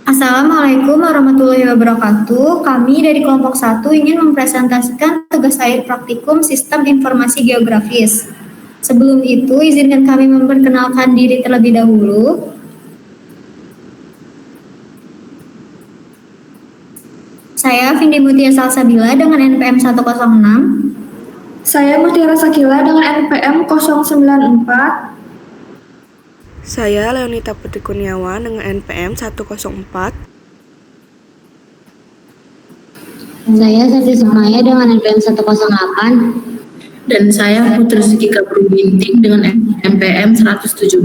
Assalamualaikum warahmatullahi wabarakatuh. Kami dari kelompok 1 ingin mempresentasikan tugas akhir praktikum Sistem Informasi Geografis. Sebelum itu, izinkan kami memperkenalkan diri terlebih dahulu. Saya Vindi Mutia Salsabila dengan NPM 106. Saya Mutiara Sakila dengan NPM 094. Saya Leonita Putri Kurniawan dengan NPM 104. Saya Sati Sukmaya dengan NPM 108. Dan saya Putri Sukika Binting dengan NPM 117.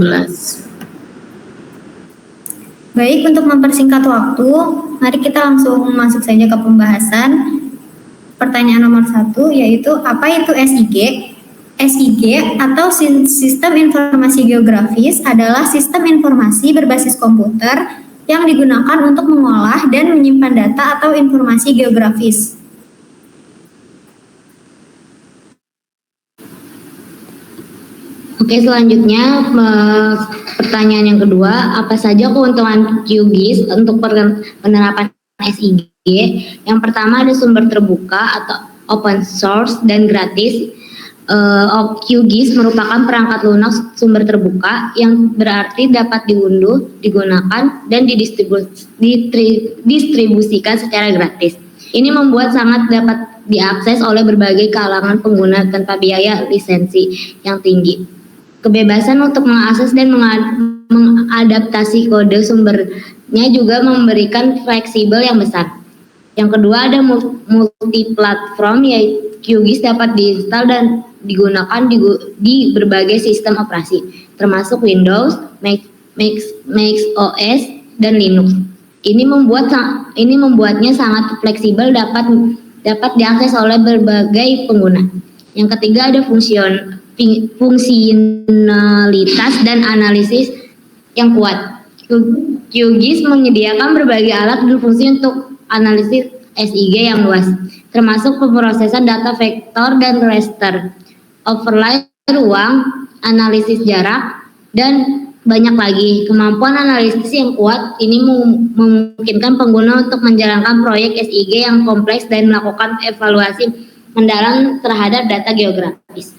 Baik, untuk mempersingkat waktu, mari kita langsung masuk saja ke pembahasan. Pertanyaan nomor 1 yaitu apa itu SIG? SIG atau Sistem Informasi Geografis adalah sistem informasi berbasis komputer yang digunakan untuk mengolah dan menyimpan data atau informasi geografis. Oke, selanjutnya pertanyaan yang kedua, apa saja keuntungan QGIS untuk penerapan SIG? Yang pertama ada sumber terbuka atau open source dan gratis. QGIS merupakan perangkat lunak sumber terbuka yang berarti dapat diunduh, digunakan, dan didistribusikan secara gratis. Ini membuat sangat dapat diakses oleh berbagai kalangan pengguna tanpa biaya lisensi yang tinggi. Kebebasan untuk mengakses dan mengadaptasi kode sumbernya juga memberikan fleksibel yang besar. Yang kedua ada multi-platform, yaitu QGIS dapat diinstal dan digunakan di berbagai sistem operasi, termasuk Windows, Mac OS, dan Linux. Ini membuatnya sangat fleksibel, dapat diakses oleh berbagai pengguna. Yang ketiga ada fungsionalitas dan analisis yang kuat. QGIS menyediakan berbagai alat berfungsi untuk analisis SIG yang luas, termasuk pemrosesan data vektor dan raster, overlay ruang, analisis jarak, dan banyak lagi. Kemampuan analisis yang kuat ini memungkinkan pengguna untuk menjalankan proyek SIG yang kompleks dan melakukan evaluasi mendalam terhadap data geografis.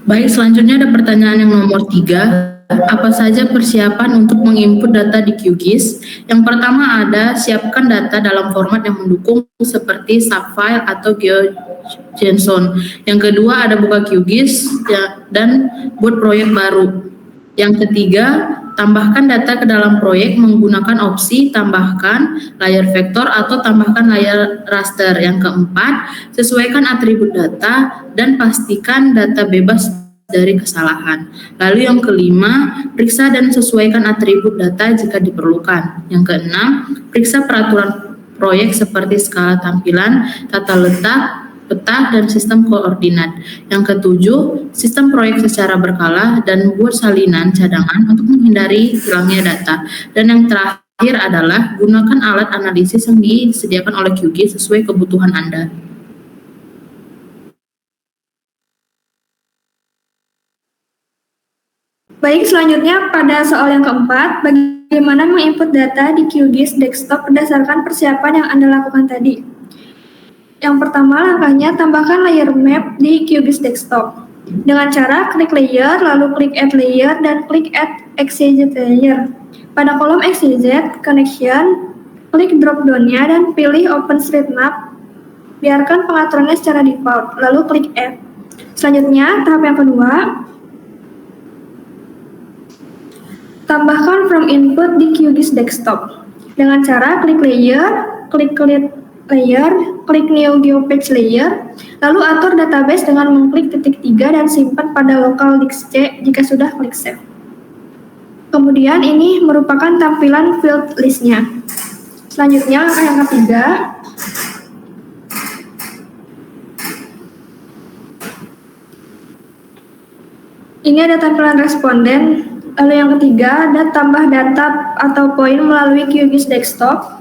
Baik, selanjutnya ada pertanyaan yang nomor 3. Apa saja persiapan untuk menginput data di QGIS? Yang pertama ada siapkan data dalam format yang mendukung seperti subfile atau GeoJSON. Yang kedua ada buka QGIS dan buat proyek baru. Yang ketiga, tambahkan data ke dalam proyek menggunakan opsi tambahkan layar vektor atau tambahkan layar raster. Yang keempat, sesuaikan atribut data dan pastikan data bebas dari kesalahan. Lalu yang kelima, periksa dan sesuaikan atribut data jika diperlukan. Yang keenam, periksa peraturan proyek seperti skala tampilan, tata letak, peta, dan sistem koordinat. Yang ketujuh, sistem proyek secara berkala dan buat salinan cadangan untuk menghindari hilangnya data. Dan yang terakhir adalah gunakan alat analisis yang disediakan oleh QGIS sesuai kebutuhan Anda. Baik, selanjutnya pada soal yang keempat, bagaimana menginput data di QGIS desktop berdasarkan persiapan yang Anda lakukan tadi? Yang pertama, langkahnya tambahkan layer map di QGIS desktop dengan cara klik layer, lalu klik add layer, dan klik add XYZ layer. Pada kolom XYZ connection, klik drop down-nya dan pilih OpenStreetMap. Biarkan pengaturannya secara default, lalu klik add. Selanjutnya, tahap yang kedua, tambahkan from input di QGIS desktop dengan cara klik layer, klik layer, klik new geopage layer, lalu atur database dengan mengklik titik 3 dan simpan pada local disk C jika sudah klik save. Kemudian ini merupakan tampilan field list-nya. Selanjutnya langkah yang ketiga, ini ada tampilan responden. Lalu yang ketiga ada tambah data atau poin melalui QGIS desktop.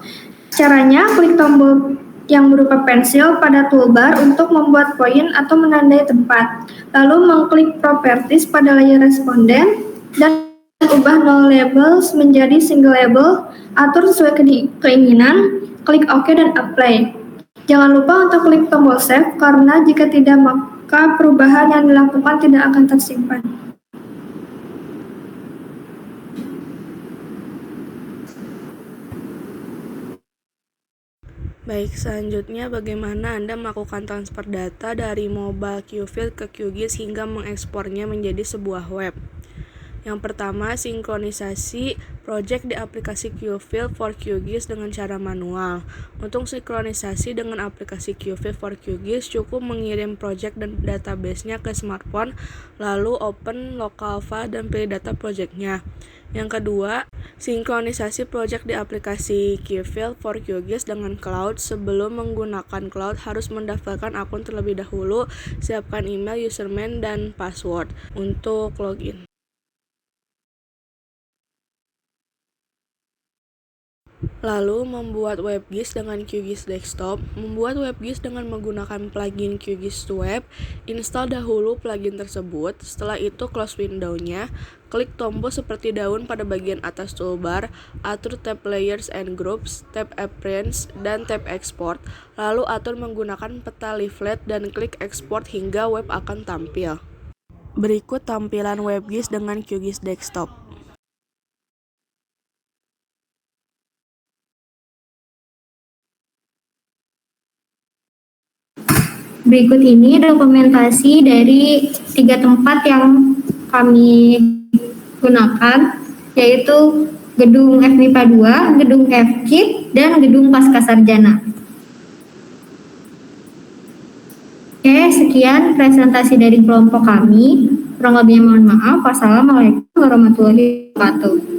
Caranya klik tombol yang berupa pensil pada toolbar untuk membuat poin atau menandai tempat. Lalu mengklik properties pada layar responden dan ubah no labels menjadi single label, atur sesuai keinginan, klik OK dan apply. Jangan lupa untuk klik tombol save karena jika tidak maka perubahan yang dilakukan tidak akan tersimpan. Baik, selanjutnya bagaimana Anda melakukan transfer data dari mobile QField ke QGIS hingga mengekspornya menjadi sebuah web. Yang pertama, sinkronisasi project di aplikasi QField for QGIS dengan cara manual. Untuk sinkronisasi dengan aplikasi QField for QGIS, cukup mengirim project dan database-nya ke smartphone, lalu open local file dan pilih data project-nya. Yang kedua, sinkronisasi project di aplikasi QField for QGIS dengan cloud. Sebelum menggunakan cloud, harus mendaftarkan akun terlebih dahulu. Siapkan email, username, dan password untuk login. Lalu, membuat WebGIS dengan QGIS Desktop. Membuat WebGIS dengan menggunakan plugin QGIS to Web. Install dahulu plugin tersebut. Setelah itu, close window-nya. Klik tombol seperti daun pada bagian atas toolbar. Atur tab Layers and Groups, tab Appearance, dan tab Export. Lalu atur menggunakan peta leaflet dan klik Export hingga web akan tampil. Berikut tampilan WebGIS dengan QGIS Desktop. Berikut ini dokumentasi dari 3 tempat yang kami gunakan, yaitu gedung FMIPA 2, gedung FKIP, dan gedung Pascasarjana. Oke, sekian presentasi dari kelompok kami. Kurang lebihnya mohon maaf. Wassalamualaikum warahmatullahi wabarakatuh.